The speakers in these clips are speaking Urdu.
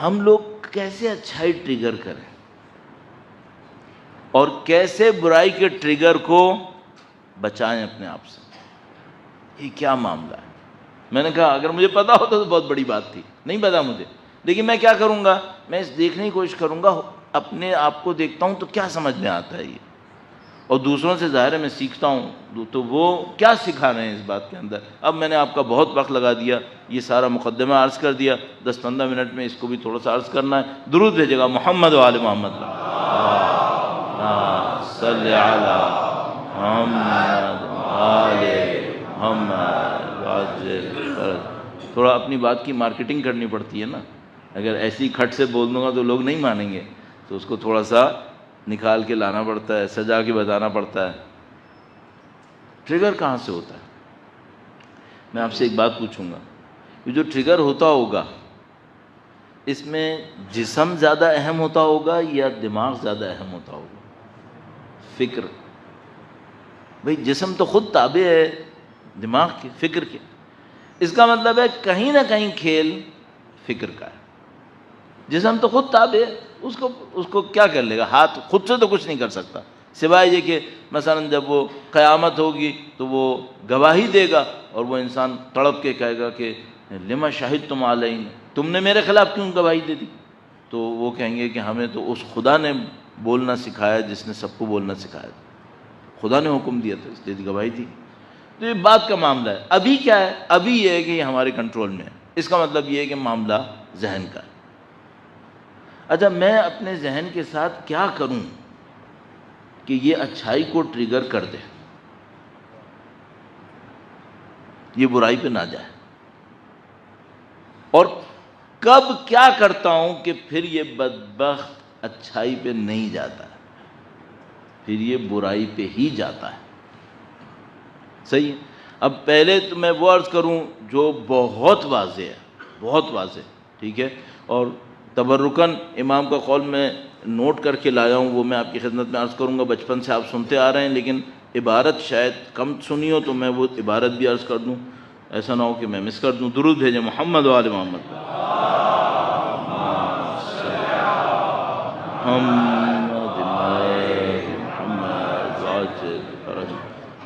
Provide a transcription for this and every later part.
ہم لوگ کیسے اچھائی ٹریگر کریں اور کیسے برائی کے ٹریگر کو بچائیں اپنے آپ سے، یہ کیا معاملہ ہے؟ میں نے کہا اگر مجھے پتا ہوتا تو بہت بڑی بات تھی، نہیں پتا مجھے، لیکن میں کیا کروں گا، میں اس دیکھنے کی کوشش کروں گا، اپنے آپ کو دیکھتا ہوں تو کیا سمجھ میں آتا ہے یہ، اور دوسروں سے ظاہر ہے میں سیکھتا ہوں تو وہ کیا سکھا رہے ہیں اس بات کے اندر۔ اب میں نے آپ کا بہت وقت لگا دیا، یہ سارا مقدمہ عرض کر دیا، 10-15 منٹ میں اس کو بھی تھوڑا سا عرض کرنا ہے۔ درود بھیجے گا محمد و آل محمد، صلی علی محمد آل محمد۔ تھوڑا اپنی بات کی مارکیٹنگ کرنی پڑتی ہے نا، اگر ایسی کھٹ سے بول دوں گا تو لوگ نہیں مانیں گے، تو اس کو تھوڑا سا نکال کے لانا پڑتا ہے، سجا کے بتانا پڑتا ہے۔ ٹریگر کہاں سے ہوتا ہے؟ میں آپ سے ایک بات پوچھوں گا، یہ جو ٹریگر ہوتا ہوگا اس میں جسم زیادہ اہم ہوتا ہوگا یا دماغ زیادہ اہم ہوتا ہوگا؟ فکر؟ بھئی جسم تو خود تابع ہے دماغ کے، فکر کے، اس کا مطلب ہے کہیں نہ کہیں کھیل فکر کا ہے۔ جسم تو خود تابع ہے، اس کو کیا کر لے گا، ہاتھ خود سے تو کچھ نہیں کر سکتا، سوائے یہ کہ مثلا جب وہ قیامت ہوگی تو وہ گواہی دے گا اور وہ انسان تڑپ کے کہے گا کہ لما شہدتم علینا، تم نے میرے خلاف کیوں گواہی دے دی؟ تو وہ کہیں گے کہ ہمیں تو اس خدا نے بولنا سکھایا جس نے سب کو بولنا سکھایا تھا، خدا نے حکم دیا تھا اس لیے گواہی دی۔ تو یہ بات کا معاملہ ہے۔ ابھی کیا ہے؟ ابھی یہ ہے کہ یہ ہمارے کنٹرول میں ہے، اس کا مطلب یہ ہے کہ معاملہ ذہن کا ہے۔ اچھا میں اپنے ذہن کے ساتھ کیا کروں کہ یہ اچھائی کو ٹریگر کر دے، یہ برائی پہ نہ جائے، اور کب کیا کرتا ہوں کہ پھر یہ بدبخت اچھائی پہ نہیں جاتا ہے، پھر یہ برائی پہ ہی جاتا ہے۔ صحیح ہے؟ اب پہلے تو میں وہ عرض کروں جو بہت واضح ہے، بہت واضح، ٹھیک ہے، اور تبرکاً امام کا قول میں نوٹ کر کے لایا ہوں، وہ میں آپ کی خدمت میں عرض کروں گا۔ بچپن سے آپ سنتے آ رہے ہیں لیکن عبارت شاید کم سنی ہو، تو میں وہ عبارت بھی عرض کر دوں، ایسا نہ ہو کہ میں مس کر دوں۔ درود بھیجیں محمد و آل محمد۔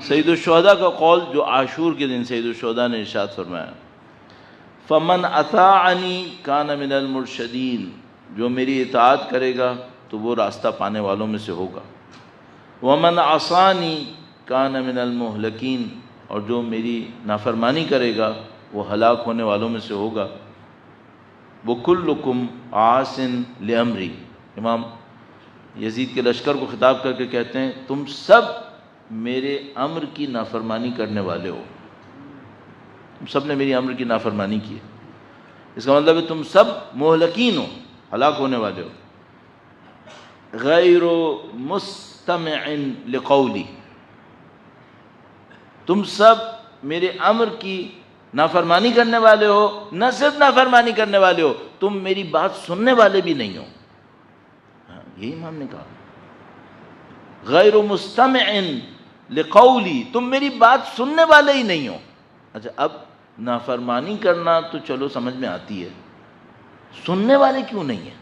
سید الشہداء کا قول جو عاشور کے دن سید الشہداء نے ارشاد فرمایا، فمن اطاعنی کان من المرشدین، جو میری اطاعت کرے گا تو وہ راستہ پانے والوں میں سے ہوگا، ومن عصانی کان من المہلکین، اور جو میری نافرمانی کرے گا وہ ہلاک ہونے والوں میں سے ہوگا، وکلکم عاص لامری، امام یزید کے لشکر کو خطاب کر کے کہتے ہیں تم سب میرے امر کی نافرمانی کرنے والے ہو، تم سب نے میری امر کی نافرمانی کی ہے، اس کا مطلب ہے تم سب مہلکین ہو، ہلاک ہونے والے ہو۔ غیر مستمع لقولی، تم سب میرے امر کی نافرمانی کرنے والے ہو، نہ صرف نافرمانی کرنے والے ہو، تم میری بات سننے والے بھی نہیں ہو۔ یہی امام نے کہا، غیر مستمع لقولی، تم میری بات سننے والے ہی نہیں ہو۔ اچھا اب نافرمانی کرنا تو چلو سمجھ میں آتی ہے، سننے والے کیوں نہیں ہیں؟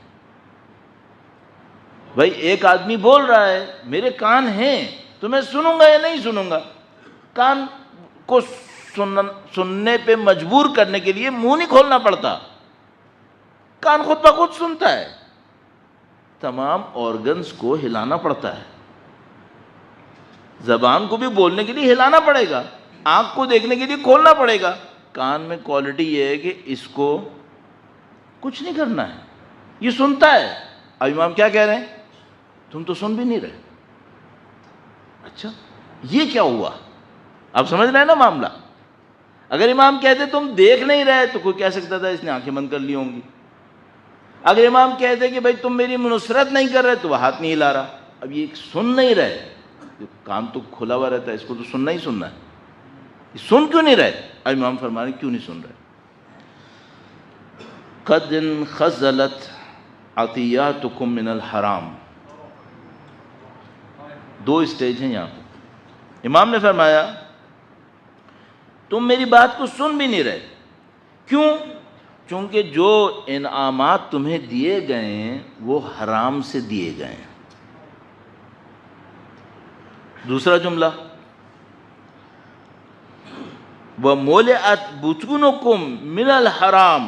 بھائی ایک آدمی بول رہا ہے میرے کان ہیں تو میں سنوں گا یا نہیں سنوں گا؟ کان کو سننے پہ مجبور کرنے کے لیے منہ نہیں کھولنا پڑتا، کان خود بخود سنتا ہے، تمام آرگنز کو ہلانا پڑتا ہے، زبان کو بھی بولنے کے لیے ہلانا پڑے گا، آنکھ کو دیکھنے کے لیے کھولنا پڑے گا۔ کان میں کوالٹی یہ ہے کہ اس کو کچھ نہیں کرنا ہے، یہ سنتا ہے۔ اب امام کیا کہہ رہے ہیں؟ تم تو سن بھی نہیں رہے۔ اچھا یہ کیا ہوا؟ آپ سمجھ رہے ہیں نا معاملہ؟ اگر امام کہتے تم دیکھ نہیں رہے تو کوئی کہہ سکتا تھا اس نے آنکھیں بند کر لی ہوں گی۔ اگر امام کہتے کہ بھائی تم میری نصرت نہیں کر رہے تو وہ ہاتھ نہیں ہلا رہا۔ اب یہ سن نہیں رہے، کان تو کھلا ہوا رہتا ہے، اس کو تو سننا ہی سننا ہے، سن کیوں نہیں رہے؟ اب امام فرما رہے کیوں نہیں سن رہے؟ قد انخزلت عطیاتکم من الحرام، دو اسٹیج ہیں یہاں پہ۔ امام نے فرمایا تم میری بات کو سن بھی نہیں رہے، کیوں؟ چونکہ جو انعامات تمہیں دیے گئے ہیں وہ حرام سے دیے گئے ہیں. دوسرا جملہ وَمُلِئَتْ بُطُونُكُمْ مِنَ الْحَرَامِ،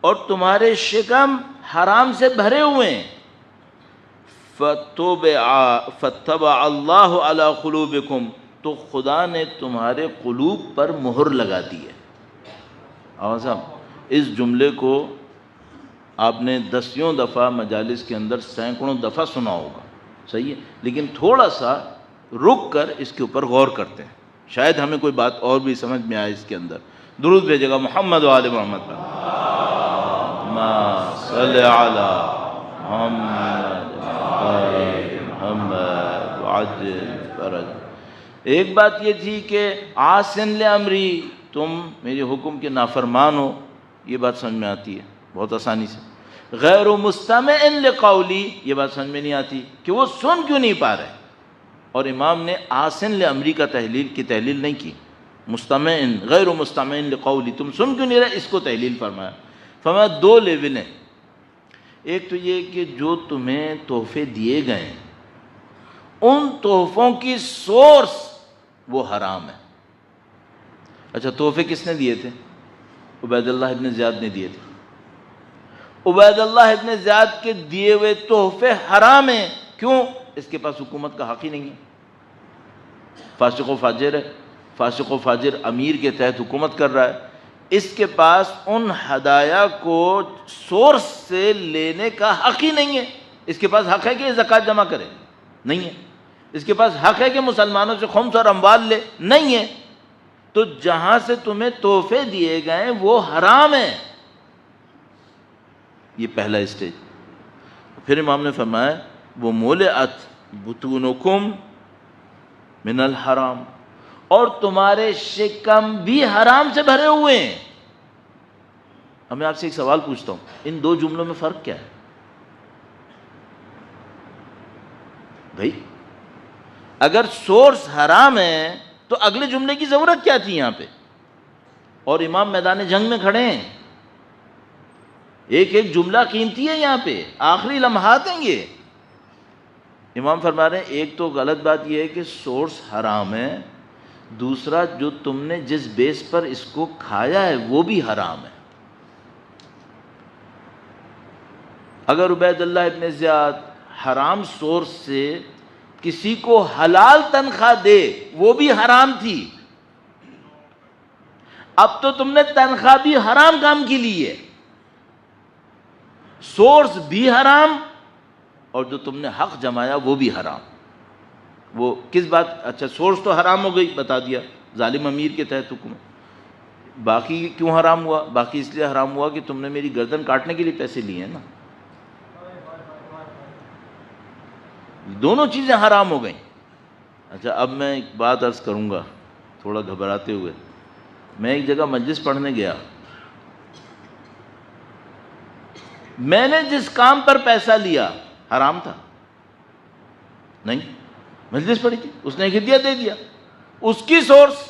اور تمہارے شکم حرام سے بھرے ہوئے ہیں. فَاتَّبَعَ اللَّهُ عَلَى قُلُوبِكُمْ، تو خدا نے تمہارے قلوب پر مہر لگا دی ہے. صاحب اس جملے کو آپ نے دسیوں دفعہ مجالس کے اندر سینکڑوں دفعہ سنا ہوگا، صحیح ہے، لیکن تھوڑا سا رک کر اس کے اوپر غور کرتے ہیں، شاید ہمیں کوئی بات اور بھی سمجھ میں آئے اس کے اندر. درود بھیجے گا محمد و آل محمد پر. اللہم صلی علی محمد محمد وعجل فرج. ایک بات یہ تھی کہ عاصن لامری، تم میرے حکم کے نافرمان ہو، یہ بات سمجھ میں آتی ہے بہت آسانی سے. غیر مستمع لقولی، یہ بات سمجھ میں نہیں آتی کہ وہ سن کیوں نہیں پا رہے. اور امام نے عاصن لامری کا تحلیل نہیں کی. مستمع غیر مستمع لقولی، تم سن کیوں نہیں رہے، اس کو تحلیل فرمایا. فرمایا دو لیول ہیں. ایک تو یہ کہ جو تمہیں تحفے دیے گئے ہیں ان تحفوں کی سورس وہ حرام ہے. اچھا تحفے کس نے دیے تھے؟ عبید اللہ ابن زیاد نے دیے تھے. عبید اللہ ابن زیاد کے دیے ہوئے تحفے حرام ہیں. کیوں؟ اس کے پاس حکومت کا حق ہی نہیں ہے، فاسق و فاجر ہے، فاسق و فاجر امیر کے تحت حکومت کر رہا ہے. اس کے پاس ان ہدایا کو سورس سے لینے کا حق ہی نہیں ہے. اس کے پاس حق ہے کہ زکوٰۃ جمع کرے؟ نہیں ہے. اس کے پاس حق ہے کہ مسلمانوں سے خمس اور اموال لے؟ نہیں ہے. تو جہاں سے تمہیں تحفے دیے گئے وہ حرام ہیں. یہ پہلا اسٹیج. پھر امام نے فرمایا وَمُلِئَتْ بُطُونُكُمْ مِنَ الْحَرَامِ، اور تمہارے شکم بھی حرام سے بھرے ہوئے ہیں. اب میں آپ سے ایک سوال پوچھتا ہوں، ان دو جملوں میں فرق کیا ہے بھائی؟ اگر سورس حرام ہے تو اگلے جملے کی ضرورت کیا تھی یہاں پہ؟ اور امام میدان جنگ میں کھڑے ہیں، ایک ایک جملہ قیمتی ہے یہاں پہ، آخری لمحات ہیں یہ. امام فرما رہے ہیں ایک تو غلط بات یہ ہے کہ سورس حرام ہے، دوسرا جو تم نے جس بیس پر اس کو کھایا ہے وہ بھی حرام ہے. اگر عبید اللہ ابن زیاد حرام سورس سے کسی کو حلال تنخواہ دے وہ بھی حرام تھی. اب تو تم نے تنخواہ بھی حرام کام کی لی ہے، سورس بھی حرام، اور جو تم نے حق جمایا وہ بھی حرام. وہ کس بات؟ اچھا سورس تو حرام ہو گئی، بتا دیا ظالم امیر کے تحت حکم. باقی کیوں حرام ہوا؟ باقی اس لیے حرام ہوا کہ تم نے میری گردن کاٹنے کے لیے پیسے لیے ہیں نا. دونوں چیزیں حرام ہو گئیں. اچھا اب میں ایک بات عرض کروں گا تھوڑا گھبراتے ہوئے. میں ایک جگہ مجلس پڑھنے گیا، میں نے جس کام پر پیسہ لیا حرام تھا؟ نہیں. مجلس پڑھی تھی، اس نے ایک ہدیہ دے دیا، اس کی سورس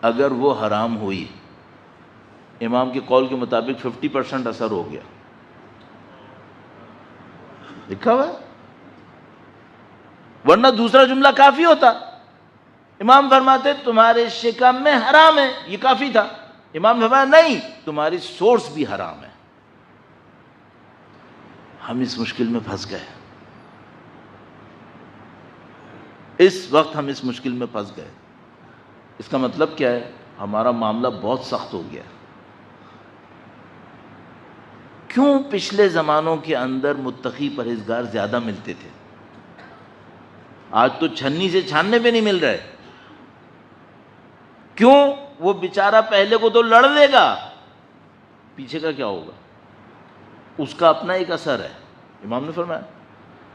اگر وہ حرام ہوئی، امام کے قول کے مطابق 50% اثر ہو گیا، لکھا ہوا ہے. ورنہ دوسرا جملہ کافی ہوتا. امام فرماتے تمہارے شکم میں حرام ہے، یہ کافی تھا. امام فرمایا نہیں، تمہاری سورس بھی حرام ہے. ہم اس مشکل میں پھنس گئے، اس وقت ہم اس مشکل میں پھنس گئے. اس کا مطلب کیا ہے؟ ہمارا معاملہ بہت سخت ہو گیا. کیوں پچھلے زمانوں کے اندر متقی پرہیزگار زیادہ ملتے تھے؟ آج تو چھنی سے چھاننے پہ نہیں مل رہے. کیوں؟ وہ بیچارہ پہلے کو تو لڑ لے گا، پیچھے کا کیا ہوگا؟ اس کا اپنا ایک اثر ہے. امام نے فرمایا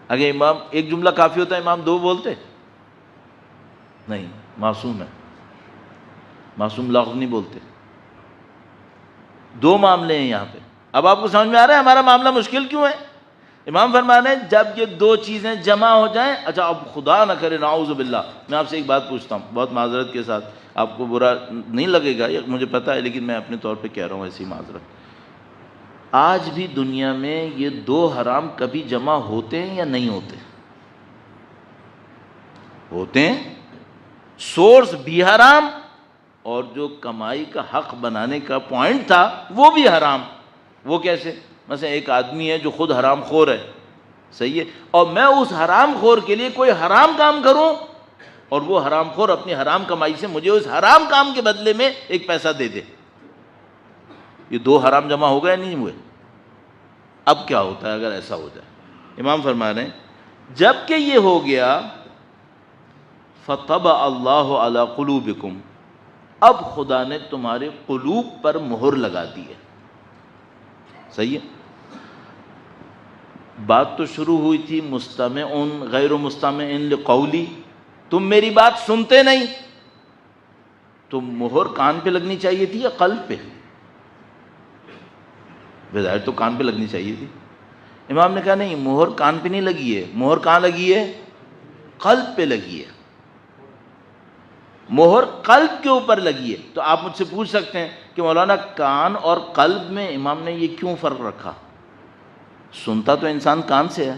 اگر امام ایک جملہ کافی ہوتا ہے امام دو بولتے؟ نہیں، معصوم ہے، معصوم لفظ نہیں بولتے. دو معاملے ہیں یہاں پہ. اب آپ کو سمجھ میں آ رہا ہے ہمارا معاملہ مشکل کیوں ہے؟ امام فرما رہے ہیں جب یہ دو چیزیں جمع ہو جائیں، اچھا اب خدا نہ کرے نعوذ باللہ، میں آپ سے ایک بات پوچھتا ہوں بہت معذرت کے ساتھ، آپ کو برا نہیں لگے گا یہ مجھے پتہ ہے، لیکن میں اپنے طور پہ کہہ رہا ہوں ایسی معذرت، آج بھی دنیا میں یہ دو حرام کبھی جمع ہوتے ہیں یا نہیں ہوتے؟ ہوتے ہیں، سورس بھی حرام اور جو کمائی کا حق بنانے کا پوائنٹ تھا وہ بھی حرام۔ وہ کیسے؟ مثلا ایک آدمی ہے جو خود حرام خور ہے، صحیح ہے، اور میں اس حرام خور کے لیے کوئی حرام کام کروں اور وہ حرام خور اپنی حرام کمائی سے مجھے اس حرام کام کے بدلے میں ایک پیسہ دے دے، یہ دو حرام جمع ہو گئے نہیں ہوئے؟ اب کیا ہوتا ہے اگر ایسا ہو جائے؟ امام فرما رہے ہیں جب کہ یہ ہو گیا فَطَبَعَ اللَّهُ عَلَى قُلُوبِكُمْ، اب خدا نے تمہارے قلوب پر مہر لگا دی ہے، صحیح ہے؟ بات تو شروع ہوئی تھی مستمعون غیر مستمعین لقولی، تم میری بات سنتے نہیں، تو مہر کان پہ لگنی چاہیے تھی یا قلب پہ؟ بظاہر تو کان پہ لگنی چاہیے تھی۔ امام نے کہا نہیں، مہر کان پہ نہیں لگی ہے، مہر کہاں لگی ہے؟ قلب پہ لگی ہے، مہر قلب کے اوپر لگی ہے۔ تو آپ مجھ سے پوچھ سکتے ہیں کہ مولانا کان اور قلب میں امام نے یہ کیوں فرق رکھا؟ سنتا تو انسان کان سے ہے،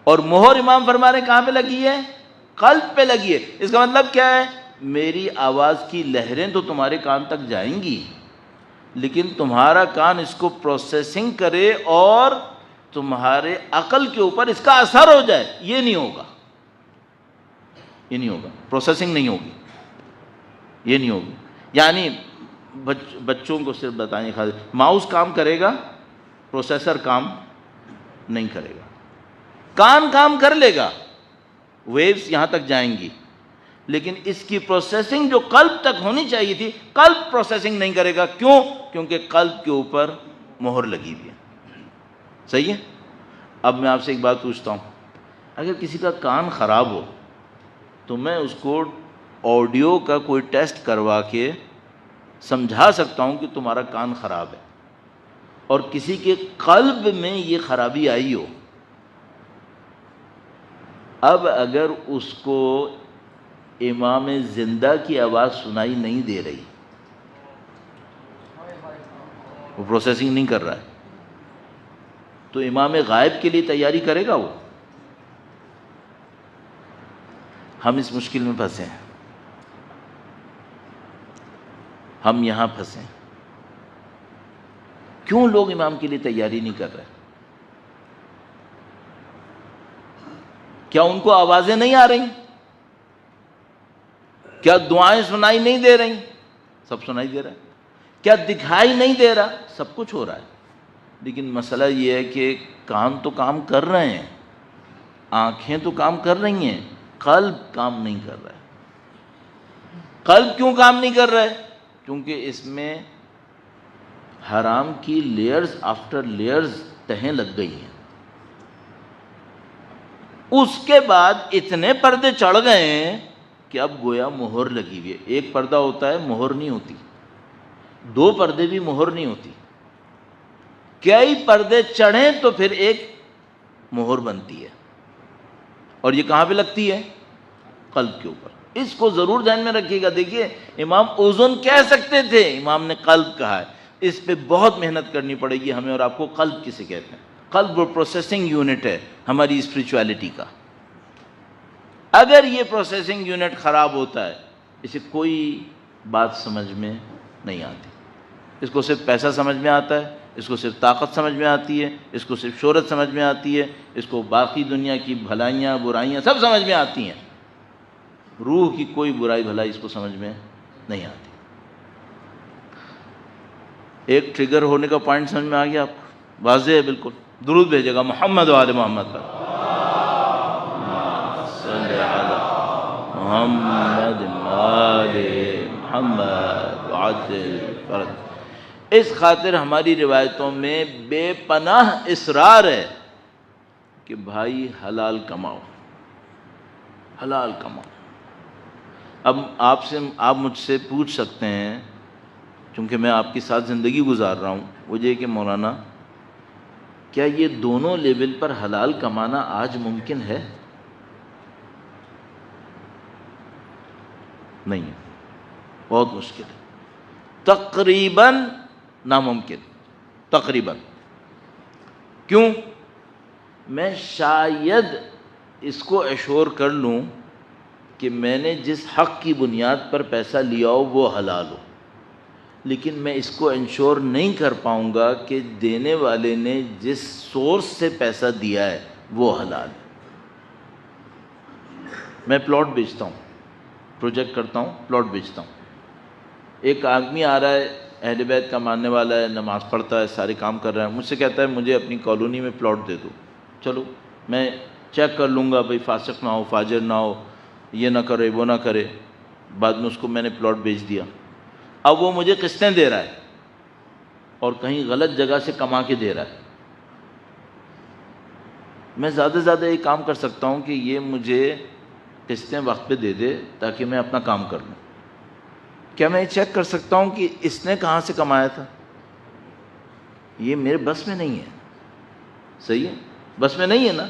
اور مہر امام فرما رہے کہاں پہ لگی ہے؟ قلب پہ لگی ہے۔ اس کا مطلب کیا ہے؟ میری آواز کی لہریں تو تمہارے کان تک جائیں گی، لیکن تمہارا کان اس کو پروسیسنگ کرے اور تمہارے عقل کے اوپر اس کا اثر ہو جائے، یہ نہیں ہوگا، یہ نہیں ہوگا، پروسیسنگ نہیں ہوگی، یہ نہیں ہوگی۔ یعنی بچوں کو صرف بتائیں، ماؤس کام کرے گا، پروسیسر کام نہیں کرے گا، کان کام کر لے گا، ویوز یہاں تک جائیں گی، لیکن اس کی پروسیسنگ جو قلب تک ہونی چاہیے تھی، قلب پروسیسنگ نہیں کرے گا۔ کیوں؟ کیونکہ قلب کے اوپر مہر لگی ہوئی ہے، صحیح ہے؟ اب میں آپ سے ایک بات پوچھتا ہوں، اگر کسی کا کان خراب ہو تو میں اس کو آڈیو کا کوئی ٹیسٹ کروا کے سمجھا سکتا ہوں کہ تمہارا کان خراب ہے، اور کسی کے قلب میں یہ خرابی آئی ہو، اب اگر اس کو امام زندہ کی آواز سنائی نہیں دے رہی، وہ پروسیسنگ نہیں کر رہا ہے، تو امام غائب کے لیے تیاری کرے گا وہ؟ ہم اس مشکل میں پھنسے ہیں، ہم یہاں پھنسے ہیں۔ کیوں لوگ امام کے لیے تیاری نہیں کر رہے؟ کیا ان کو آوازیں نہیں آ رہی؟ کیا دعائیں سنائی نہیں دے رہی؟ سب سنائی دے رہا ہے۔ کیا دکھائی نہیں دے رہا؟ سب کچھ ہو رہا ہے، لیکن مسئلہ یہ ہے کہ کان تو کام کر رہے ہیں، آنکھیں تو کام کر رہی ہیں، قلب کام نہیں کر رہا ہے۔ قلب کیوں کام نہیں کر رہا ہے؟ کیونکہ اس میں حرام کی لیئرز آفٹر لیئرز تہیں لگ گئی ہیں، اس کے بعد اتنے پردے چڑھ گئے ہیں کہ اب گویا مہر لگی ہوئی ہے۔ ایک پردہ ہوتا ہے مہر نہیں ہوتی، دو پردے بھی مہر نہیں ہوتی، کئی پردے چڑھیں تو پھر ایک مہر بنتی ہے، اور یہ کہاں پہ لگتی ہے؟ قلب کے اوپر۔ اس کو ضرور ذہن میں رکھیے گا۔ دیکھیے امام اذن کہہ سکتے تھے، امام نے قلب کہا ہے، اس پہ بہت محنت کرنی پڑے گی ہمیں اور آپ کو۔ قلب کسے کہتے ہیں؟ قلب وہ پروسیسنگ یونٹ ہے ہماری اسپریچویلٹی کا۔ اگر یہ پروسیسنگ یونٹ خراب ہوتا ہے، اسے کوئی بات سمجھ میں نہیں آتی، اس کو صرف پیسہ سمجھ میں آتا ہے، اس کو صرف طاقت سمجھ میں آتی ہے، اس کو صرف شہرت سمجھ میں آتی ہے، اس کو باقی دنیا کی بھلائیاں برائیاں سب سمجھ میں آتی ہیں، روح کی کوئی برائی بھلائی اس کو سمجھ میں نہیں آتی۔ ایک ٹریگر ہونے کا پوائنٹ سمجھ میں آ گیا آپ کو؟ واضح ہے بالکل۔ درود بھیجے گا محمد و آل محمد پر، صلی علی محمد آل محمد وعجل فرج۔ اس خاطر ہماری روایتوں میں بے پناہ اصرار ہے کہ بھائی حلال کماؤ، حلال کماؤ۔ اب آپ مجھ سے پوچھ سکتے ہیں، چونکہ میں آپ کے ساتھ زندگی گزار رہا ہوں، وہ یہ کہ مولانا کیا یہ دونوں لیول پر حلال کمانا آج ممکن ہے؟ نہیں ہے، بہت مشکل ہے، تقریباً ناممکن، تقریباً۔ کیوں؟ میں شاید اس کو ایشور کر لوں کہ میں نے جس حق کی بنیاد پر پیسہ لیا ہو وہ حلال ہو، لیکن میں اس کو انشور نہیں کر پاؤں گا کہ دینے والے نے جس سورس سے پیسہ دیا ہے وہ حلال ہے۔ میں پلاٹ بیچتا ہوں، پروجیکٹ کرتا ہوں، پلاٹ بیچتا ہوں، ایک آدمی آ رہا ہے، اہل بیت کا ماننے والا ہے، نماز پڑھتا ہے، سارے کام کر رہا ہے، مجھ سے کہتا ہے مجھے اپنی کالونی میں پلاٹ دے دو۔ چلو میں چیک کر لوں گا، بھئی فاسق نہ ہو، فاجر نہ ہو، یہ نہ کرے وہ نہ کرے۔ بعد میں اس کو میں نے پلاٹ بیچ دیا، اب وہ مجھے قسطیں دے رہا ہے اور کہیں غلط جگہ سے کما کے دے رہا ہے۔ میں زیادہ سے زیادہ یہ کام کر سکتا ہوں کہ یہ مجھے قسطیں وقت پہ دے دے تاکہ میں اپنا کام کر لوں۔ کیا میں یہ چیک کر سکتا ہوں کہ اس نے کہاں سے کمایا تھا؟ یہ میرے بس میں نہیں ہے، صحیح ہے، بس میں نہیں ہے نا۔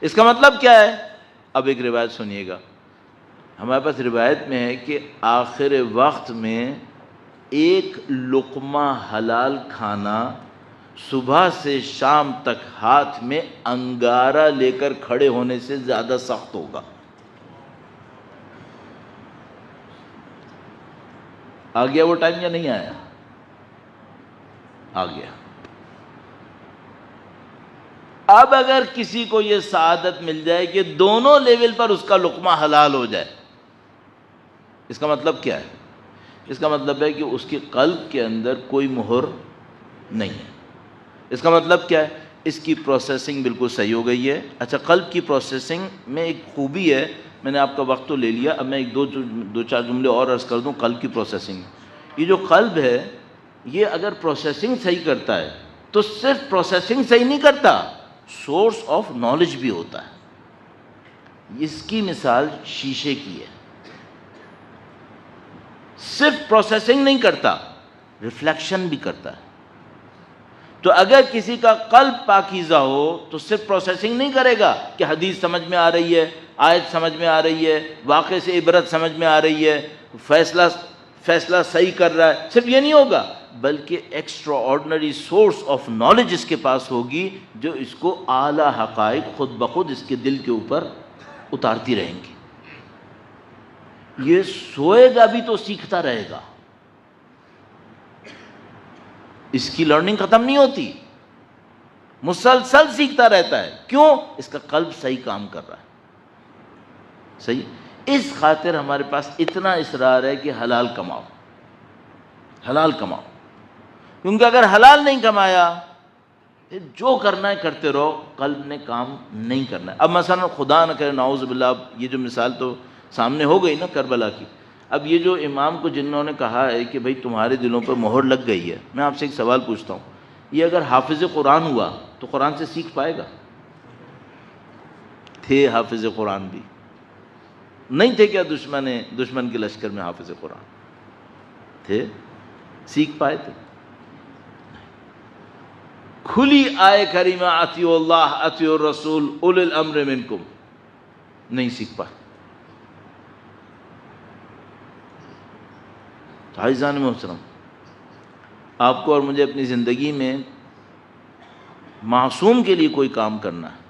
اس کا مطلب کیا ہے؟ اب ایک روایت سنیے گا، ہمارے پاس روایت میں ہے کہ آخر وقت میں ایک لقمہ حلال کھانا صبح سے شام تک ہاتھ میں انگارہ لے کر کھڑے ہونے سے زیادہ سخت ہوگا۔ آ گیا وہ ٹائم یا نہیں آیا؟ آ گیا۔ اب اگر کسی کو یہ سعادت مل جائے کہ دونوں لیول پر اس کا لقمہ حلال ہو جائے، اس کا مطلب کیا ہے؟ اس کا مطلب ہے کہ اس کی قلب کے اندر کوئی مہر نہیں ہے۔ اس کا مطلب کیا ہے؟ اس کی پروسیسنگ بالکل صحیح ہو گئی ہے۔ اچھا، قلب کی پروسیسنگ میں ایک خوبی ہے، میں نے آپ کا وقت تو لے لیا، اب میں ایک دو چار جملے اور عرض کر دوں قلب کی پروسیسنگ۔ یہ جو قلب ہے، یہ اگر پروسیسنگ صحیح کرتا ہے تو صرف پروسیسنگ صحیح نہیں کرتا، سورس آف نالج بھی ہوتا ہے۔ اس کی مثال شیشے کی ہے، صرف پروسیسنگ نہیں کرتا، ریفلیکشن بھی کرتا ہے۔ تو اگر کسی کا قلب پاکیزہ ہو تو صرف پروسیسنگ نہیں کرے گا کہ حدیث سمجھ میں آ رہی ہے، آیت سمجھ میں آ رہی ہے، واقعے سے عبرت سمجھ میں آ رہی ہے، فیصلہ صحیح کر رہا ہے، صرف یہ نہیں ہوگا، بلکہ extraordinary source of knowledge اس کے پاس ہوگی جو اس کو اعلیٰ حقائق خود بخود اس کے دل کے اوپر اتارتی رہیں گی۔ یہ سوئے گا بھی تو سیکھتا رہے گا، اس کی لرننگ ختم نہیں ہوتی، مسلسل سیکھتا رہتا ہے۔ کیوں؟ اس کا قلب صحیح کام کر رہا ہے، صحیح۔ اس خاطر ہمارے پاس اتنا اصرار ہے کہ حلال کماؤ، حلال کماؤ، کیونکہ اگر حلال نہیں کمایا پھر جو کرنا ہے کرتے رہو، قلب نے کام نہیں کرنا ہے۔ اب مثلا خدا نہ کرے، نعوذ باللہ، اب یہ جو مثال تو سامنے ہو گئی نا کربلا کی، اب یہ جو امام کو جنہوں نے کہا ہے کہ بھئی تمہارے دلوں پر مہر لگ گئی ہے، میں آپ سے ایک سوال پوچھتا ہوں، یہ اگر حافظ قرآن ہوا تو قرآن سے سیکھ پائے گا؟ تھے حافظ قرآن بھی، نہیں تھے کیا دشمن کے لشکر میں حافظ قرآن تھے؟ سیکھ پائے تھے؟ کھلی آئے کریمہ اطیعوا اللہ اطیعوا الرسول اولی الامر منکم، نہیں سیکھ پائے۔ عزیزان محترم، آپ کو اور مجھے اپنی زندگی میں معصوم کے لیے کوئی کام کرنا ہے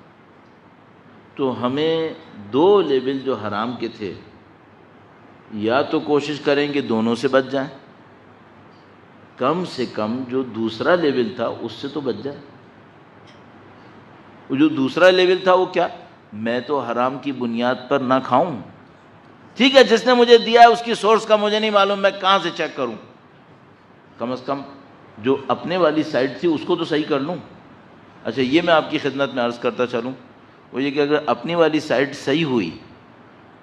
تو ہمیں دو لیول جو حرام کے تھے، یا تو کوشش کریں کہ دونوں سے بچ جائیں، کم سے کم جو دوسرا لیول تھا اس سے تو بچ جائے۔ وہ جو دوسرا لیول تھا وہ کیا؟ میں تو حرام کی بنیاد پر نہ کھاؤں، ٹھیک ہے، جس نے مجھے دیا ہے اس کی سورس کا مجھے نہیں معلوم، میں کہاں سے چیک کروں؟ کم از کم جو اپنے والی سائڈ تھی اس کو تو صحیح کر لوں۔ اچھا، یہ میں آپ کی خدمت میں عرض کرتا چلوں، وہ یہ کہ اگر اپنی والی سائڈ صحیح ہوئی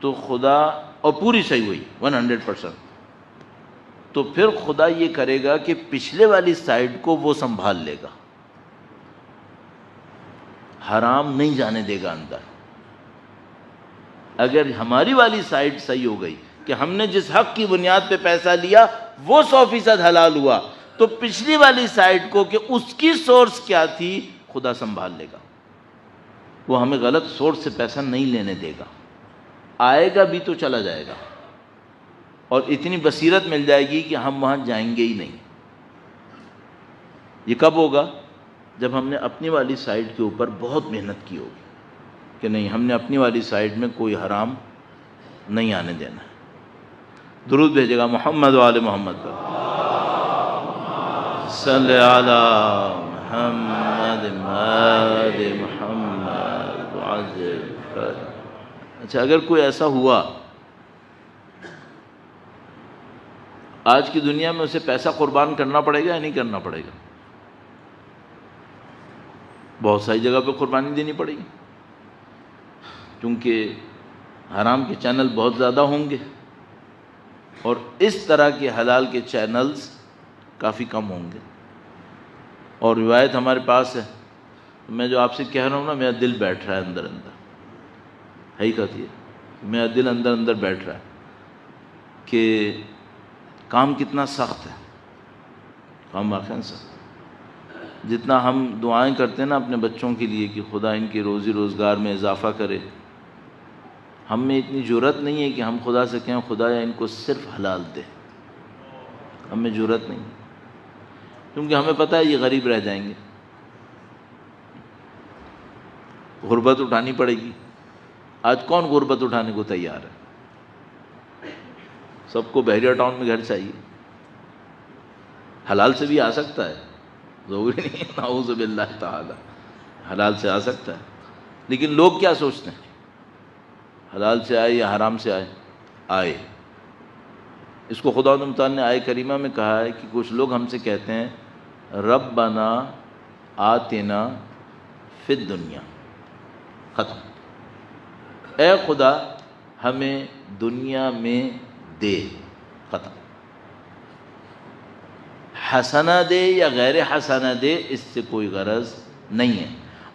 تو خدا، اور پوری صحیح ہوئی 100%، تو پھر خدا یہ کرے گا کہ پچھلے والی سائڈ کو وہ سنبھال لے گا، حرام نہیں جانے دے گا اندر۔ اگر ہماری والی سائڈ صحیح ہو گئی کہ ہم نے جس حق کی بنیاد پہ پیسہ لیا وہ 100% حلال ہوا، تو پچھلی والی سائڈ کو کہ اس کی سورس کیا تھی خدا سنبھال لے گا، وہ ہمیں غلط سورس سے پیسہ نہیں لینے دے گا، آئے گا بھی تو چلا جائے گا، اور اتنی بصیرت مل جائے گی کہ ہم وہاں جائیں گے ہی نہیں۔ یہ کب ہوگا؟ جب ہم نے اپنی والی سائڈ کے اوپر بہت محنت کی ہوگی کہ نہیں، ہم نے اپنی والی سائڈ میں کوئی حرام نہیں آنے دینا ہے۔ درود بھیجے گا محمد و آل محمد پر، صلی علی محمد آل محمد وعجل۔ اچھا، اگر کوئی ایسا ہوا آج کی دنیا میں، اسے پیسہ قربان کرنا پڑے گا یا نہیں کرنا پڑے گا؟ بہت ساری جگہ پہ قربانی دینی پڑے گی، کیونکہ حرام کے چینل بہت زیادہ ہوں گے اور اس طرح کے حلال کے چینلز کافی کم ہوں گے۔ اور روایت ہمارے پاس ہے، میں جو آپ سے کہہ رہا ہوں نا، میرا دل بیٹھ رہا ہے اندر اندر، حقیقت یہ میرا دل اندر اندر بیٹھ رہا ہے کہ کام کتنا سخت ہے، کام واقعاً سخت۔ جتنا ہم دعائیں کرتے ہیں نا اپنے بچوں کے لیے کہ خدا ان کی روزی روزگار میں اضافہ کرے، ہم میں اتنی جرأت نہیں ہے کہ ہم خدا سے کہیں خدا یا ان کو صرف حلال دے، ہم میں جرأت نہیں، کیونکہ ہمیں پتہ ہے یہ غریب رہ جائیں گے، غربت اٹھانی پڑے گی۔ آج کون غربت اٹھانے کو تیار ہے؟ سب کو بحریہ ٹاؤن میں گھر چاہیے، حلال سے بھی آ سکتا ہے، ضروری نہیں، نعوذ باللہ تعالی، حلال سے آ سکتا ہے، لیکن لوگ کیا سوچتے ہیں، حلال سے آئے یا حرام سے آئے۔ اس کو خدا متعال نے آیہ کریمہ میں کہا ہے کہ کچھ لوگ ہم سے کہتے ہیں ربنا آتنا فی الدنیا، ختم، اے خدا ہمیں دنیا میں دے، ختم، حسنہ دے یا غیر حسنہ دے اس سے کوئی غرض نہیں ہے،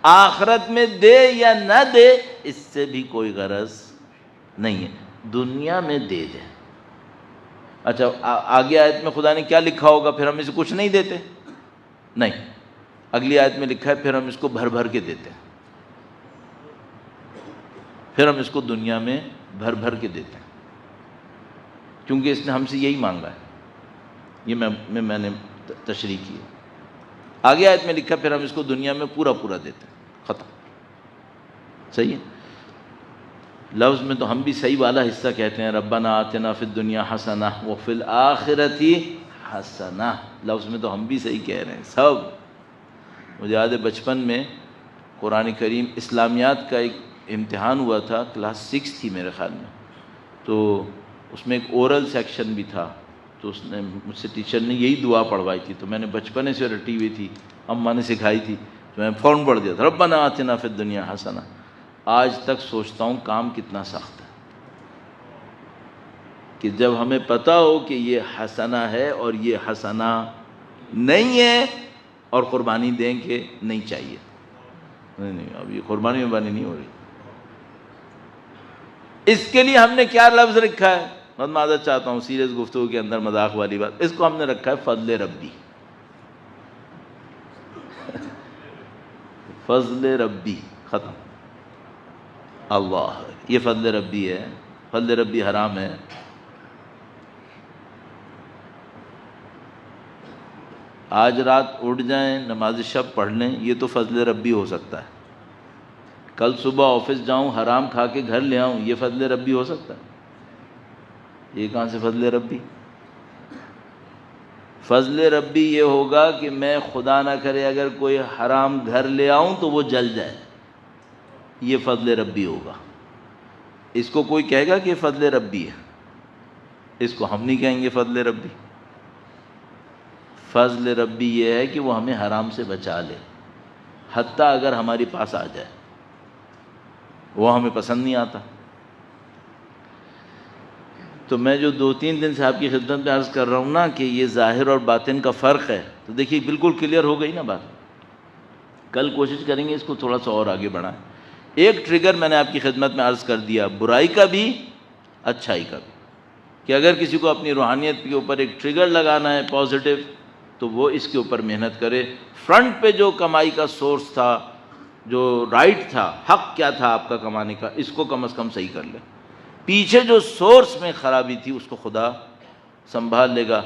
آخرت میں دے یا نہ دے اس سے بھی کوئی غرض نہیں ہے، دنیا میں دے دے۔ اچھا، آگے آیت میں خدا نے کیا لکھا ہوگا؟ پھر ہم اسے کچھ نہیں دیتے؟ نہیں، اگلی آیت میں لکھا ہے پھر ہم اس کو بھر بھر کے دیتے ہیں، پھر ہم اس کو دنیا میں بھر بھر کے دیتے ہیں، کیونکہ اس نے ہم سے یہی مانگا ہے۔ یہ میں نے تشریح کی ہے۔ آگے آیت میں لکھا پھر ہم اس کو دنیا میں پورا پورا دیتے ہیں، ختم، صحیح ہے۔ لفظ میں تو ہم بھی صحیح والا حصہ کہتے ہیں، ربنا آتنا فی الدنیا حسنہ وفی الآخرۃ حسنہ، لفظ میں تو ہم بھی صحیح کہہ رہے ہیں سب۔ مجھے یاد ہے بچپن میں قرآن کریم اسلامیات کا ایک امتحان ہوا تھا، کلاس 6 تھی میرے خیال میں، تو اس میں ایک اورل سیکشن بھی تھا، تو اس نے مجھ سے ٹیچر نے یہی دعا پڑھوائی تھی، تو میں نے بچپنے سے رٹی ہوئی تھی، اماں نے سکھائی تھی، تو میں فوراً پڑھ دیا تھا، ربنا آتنا فی الدنیا حسنہ۔ آج تک سوچتا ہوں کام کتنا سخت ہے کہ جب ہمیں پتہ ہو کہ یہ حسنہ ہے اور یہ حسنہ نہیں ہے، اور قربانی دیں کہ نہیں چاہیے، نہیں، اب یہ قربانی نہیں ہو رہی، اس کے لیے ہم نے کیا لفظ رکھا ہے؟ میں معذرت چاہتا ہوں، سیریس گفتگو کے اندر مذاق والی بات، اس کو ہم نے رکھا ہے فضل ربی، فضل ربی، ختم، اللہ، یہ فضل ربی ہے، فضل ربی حرام ہے۔ آج رات اٹھ جائیں، نماز شب پڑھ لیں، یہ تو فضل ربی ہو سکتا ہے، کل صبح آفس جاؤں حرام کھا کے گھر لے آؤں، یہ فضل ربی ہو سکتا ہے؟ یہ کہاں سے فضل ربی؟ فضل ربی یہ ہوگا کہ میں خدا نہ کرے اگر کوئی حرام گھر لے آؤں تو وہ جل جائے، یہ فضل ربی ہوگا۔ اس کو کوئی کہے گا کہ یہ فضل ربی ہے، اس کو ہم نہیں کہیں گے فضل ربی۔ فضل ربی یہ ہے کہ وہ ہمیں حرام سے بچا لے، حتیٰ اگر ہمارے پاس آ جائے، وہ ہمیں پسند نہیں آتا۔ تو میں جو 2-3 دن سے آپ کی خدمت میں عرض کر رہا ہوں نا کہ یہ ظاہر اور باطن کا فرق ہے، تو دیکھیے بالکل کلیئر ہو گئی نا بات۔ کل کوشش کریں گے اس کو تھوڑا سا اور آگے بڑھائیں۔ ایک ٹریگر میں نے آپ کی خدمت میں عرض کر دیا، برائی کا بھی اچھائی کا بھی، کہ اگر کسی کو اپنی روحانیت کے اوپر ایک ٹریگر لگانا ہے پازیٹیو، تو وہ اس کے اوپر محنت کرے. فرنٹ پہ جو کمائی کا سورس تھا، جو رائٹ تھا، حق کیا تھا آپ کا کمانے کا، اس کو کم از کم صحیح کر لے. پیچھے جو سورس میں خرابی تھی اس کو خدا سنبھال لے گا.